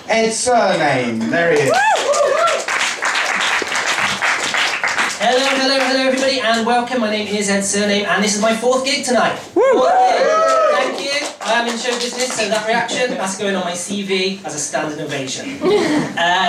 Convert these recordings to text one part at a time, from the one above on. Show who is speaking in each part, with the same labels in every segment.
Speaker 1: Ed Surname, there he is.
Speaker 2: Hello everybody and welcome. My name is Ed Surname and this is my fourth gig tonight. Thank you. I am in show business, so that reaction, that's going on my CV as a standing ovation.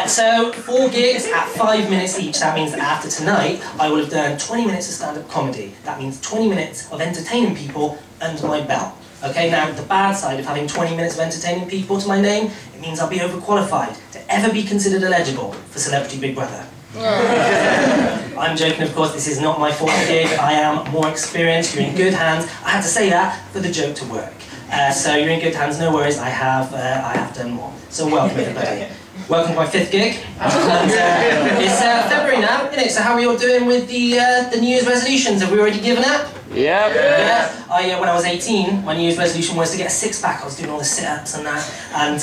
Speaker 2: So 4 gigs at 5 minutes each. That means that after tonight I will have done 20 minutes of stand-up comedy. That means 20 minutes of entertaining people under my belt. Okay, now the bad side of having 20 minutes of entertaining people to my name, it means I'll be overqualified to ever be considered eligible for Celebrity Big Brother. I'm joking, of course, this is not my fourth gig. I am more experienced, you're in good hands. I had to say that for the joke to work. So you're in good hands, no worries, I have done more. So welcome everybody. Welcome to my 5th gig. And, it's February now, isn't it? So how are we all doing with the New Year's resolutions? Have we already given up?
Speaker 3: Yep.
Speaker 2: Yeah. When I was 18, my New Year's resolution was to get a 6-pack. I was doing all the sit-ups and that. And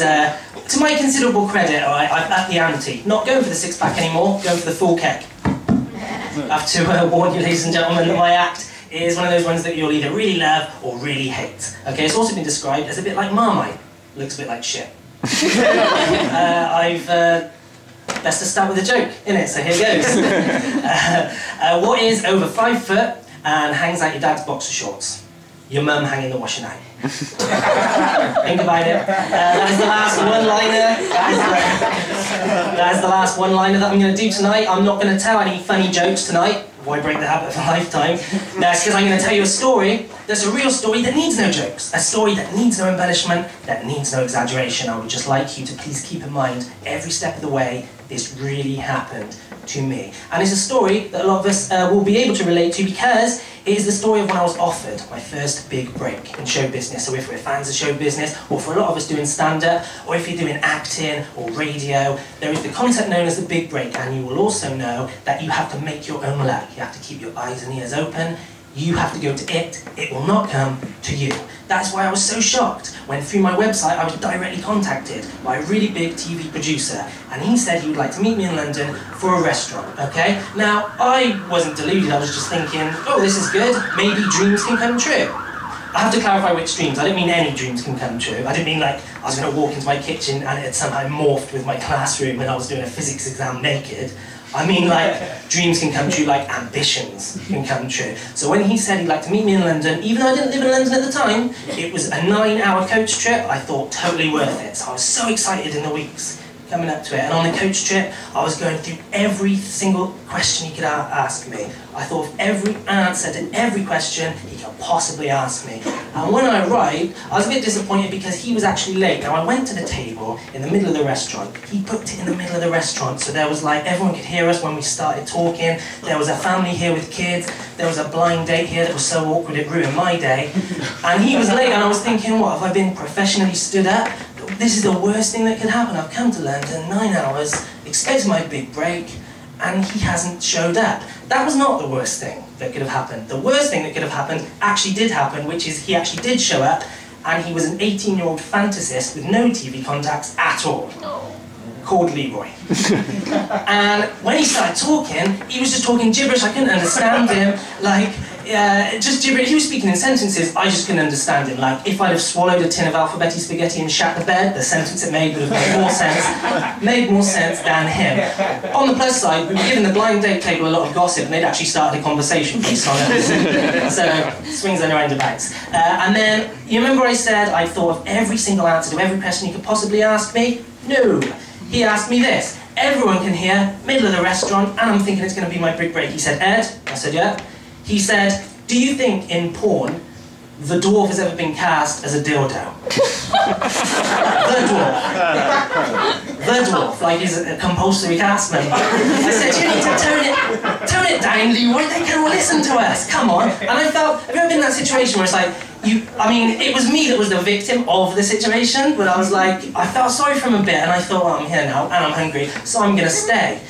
Speaker 2: to my considerable credit, I've upped the ante. Not going for the 6-pack anymore, going for the full keg. I have to warn you, ladies and gentlemen, that my act is one of those ones that you'll either really love or really hate. Okay, it's also been described as a bit like Marmite. Looks a bit like shit. Best to start with a joke, innit? So here goes. What is over 5 foot and hangs out your dad's boxer shorts? Your mum hanging the washing out. Think about it. That is the last one-liner. That is the last one-liner that I'm going to do tonight. I'm not going to tell any funny jokes tonight. Why break the habit of a lifetime? That's because I'm going to tell you a story that's a real story that needs no jokes. A story that needs no embellishment, that needs no exaggeration. I would just like you to please keep in mind, every step of the way, this really happened to me. And it's a story that a lot of us will be able to relate to because it is the story of when I was offered my first big break in show business. So if we're fans of show business, or for a lot of us doing stand-up, or if you're doing acting or radio, there is the concept known as the big break, and you will also know that you have to make your own luck. You have to keep your eyes and ears open. You have to go to it. It will not come to you. That's why I was so shocked when through my website I was directly contacted by a really big TV producer, and he said he would like to meet me in London for a restaurant, okay? Now, I wasn't deluded, I was just thinking, oh, this is good, maybe dreams can come true. I have to clarify which dreams. I didn't mean any dreams can come true. I didn't mean like I was going to walk into my kitchen and it had somehow morphed with my classroom and I was doing a physics exam naked. I mean like dreams can come true, like ambitions can come true. So when he said he'd like to meet me in London, even though I didn't live in London at the time, it was a 9-hour coach trip. I thought totally worth it. So I was so excited in the weeks coming up to it. And on the coach trip, I was going through every single question he could ask me. I thought of every answer to every question he could possibly ask me. And when I arrived, I was a bit disappointed because he was actually late. Now I went to the table in the middle of the restaurant. He booked it in the middle of the restaurant, so there was like, everyone could hear us when we started talking. There was a family here with kids. There was a blind date here that was so awkward it ruined my day. And he was late and I was thinking, what, have I been professionally stood up? This is the worst thing that could happen. I've come to London, 9 hours, expecting my big break, and he hasn't showed up. That was not the worst thing that could have happened. The worst thing that could have happened actually did happen, which is he actually did show up, and he was an 18-year-old fantasist with no TV contacts at all, called Leroy. And when he started talking, he was just talking gibberish. I couldn't understand him, like, just gibberish. He was speaking in sentences, I just couldn't understand him. Like, if I'd have swallowed a tin of alphabeti spaghetti and shat the bed, the sentence it made would have made more sense than him. On the plus side, we were giving the blind date table a lot of gossip, and they'd actually started a conversation based on it. So, swings and roundabouts. And then, you remember I said I thought of every single answer to every question he could possibly ask me? No. He asked me this. Everyone can hear, middle of the restaurant, and I'm thinking it's going to be my big break. He said, Ed? I said, yeah. He said, do you think in porn the dwarf has ever been cast as a dildo? The dwarf. The dwarf, like he's a compulsory cast member. I said, you need to tone it down, Leroy, they can listen to us, come on. And I felt, have you ever been in that situation where it's like, I mean, it was me that was the victim of the situation, but I was like, I felt sorry for him a bit, and I thought, well, I'm here now, and I'm hungry, so I'm going to stay.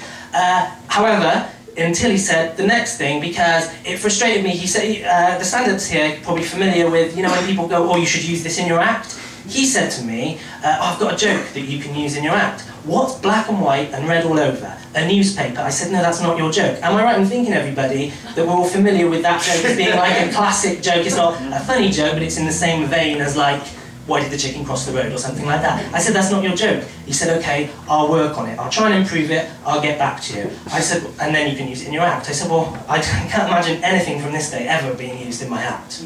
Speaker 2: However, until he said the next thing, because it frustrated me. He said, the stand-ups here, you're probably familiar with, you know, when people go, oh, you should use this in your act? He said to me, I've got a joke that you can use in your act. What's black and white and red all over? A newspaper. I said, no, that's not your joke. Am I right in thinking, everybody, that we're all familiar with that joke as being like a classic joke? It's not a funny joke, but it's in the same vein as like why did the chicken cross the road, or something like that. I said, that's not your joke. He said, okay, I'll work on it. I'll try and improve it. I'll get back to you. I said, and then you can use it in your act. I said, well, I can't imagine anything from this day ever being used in my act.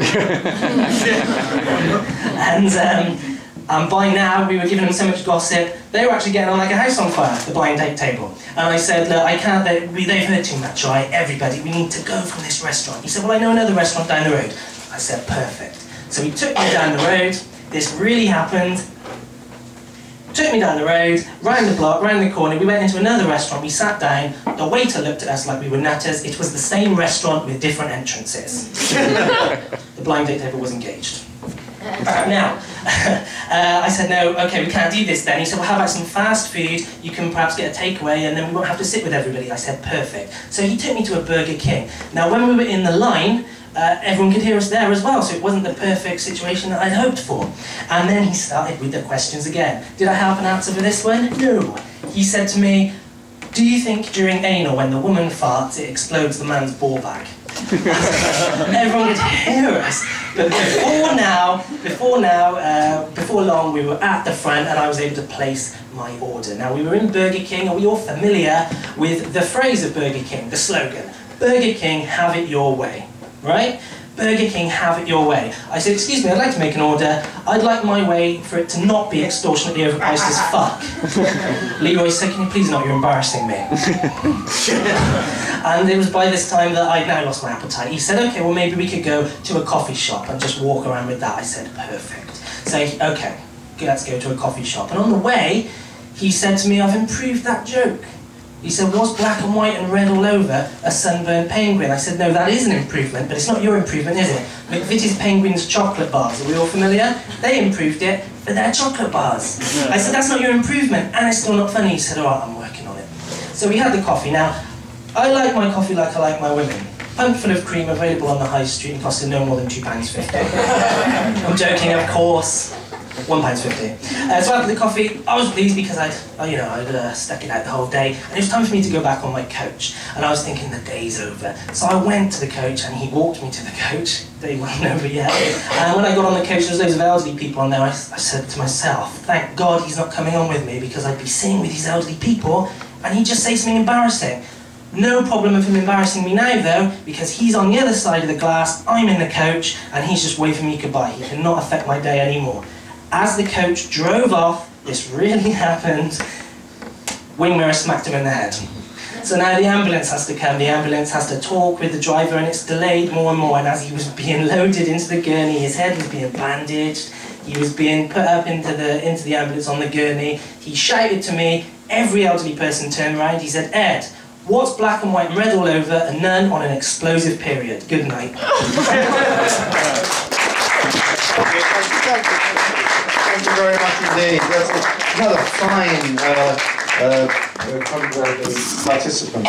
Speaker 2: And by now, we were giving them so much gossip, they were actually getting on like a house on fire, the blind date table. And I said, look, I can't, they've heard too much, right? Everybody, we need to go from this restaurant. He said, well, I know another restaurant down the road. I said, perfect. So he took me down the road. This really happened. Took me down the road, round the block, round the corner. We went into another restaurant. We sat down. The waiter looked at us like we were nutters. It was the same restaurant with different entrances. The blind date table was engaged. Now, I said, no, okay, we can't do this then. He said, well, how about some fast food? You can perhaps get a takeaway and then we won't have to sit with everybody. I said, perfect. So he took me to a Burger King. Now, when we were in the line, everyone could hear us there as well, so it wasn't the perfect situation that I'd hoped for. And then he started with the questions again. Did I have an answer for this one? No. He said to me, do you think during anal, when the woman farts, it explodes the man's ball bag? Everyone could hear us. But before long, we were at the front and I was able to place my order. Now, we were in Burger King. Are we all familiar with the phrase of Burger King, the slogan? Burger King, have it your way. Right? Burger King, have it your way. I said, excuse me, I'd like to make an order. I'd like my way for it to not be extortionately overpriced as fuck. Leroy said, can you please not, you're embarrassing me. And it was by this time that I'd now lost my appetite. He said, okay, well maybe we could go to a coffee shop and just walk around with that. I said, perfect. So, okay, let's go to a coffee shop. And on the way, he said to me, I've improved that joke. He said, was black and white and red all over a sunburned penguin? I said, no, that is an improvement, but it's not your improvement, is it? McVitie's Penguins chocolate bars, are we all familiar? They improved it for their chocolate bars. I said, that's not your improvement, and it's still not funny. He said, all right, I'm working on it. So we had the coffee. Now, I like my coffee like I like my women. Pump full of cream, available on the high street and costing no more than £2.50. I'm joking, of course. £1.50. So after the coffee, I was pleased because I'd stuck it out the whole day, and it was time for me to go back on my coach. And I was thinking the day's over. So I went to the coach, and he walked me to the coach. Day wasn't over yet. And when I got on the coach, there was loads of elderly people on there. I said to myself, thank God he's not coming on with me, because I'd be sitting with these elderly people, and he'd just say something embarrassing. No problem of him embarrassing me now, though, because he's on the other side of the glass, I'm in the coach, and he's just waving me goodbye. He cannot affect my day anymore. As the coach drove off, this really happened, wing mirror smacked him in the head. So now the ambulance has to come, the ambulance has to talk with the driver, and it's delayed more and more, and as he was being loaded into the gurney, his head was being bandaged, he was being put up into the ambulance on the gurney. He shouted to me, every elderly person turned around, he said, Ed, what's black and white and red all over and none on an explosive period? Good night.
Speaker 1: Thank you very much indeed. That's another fine participant.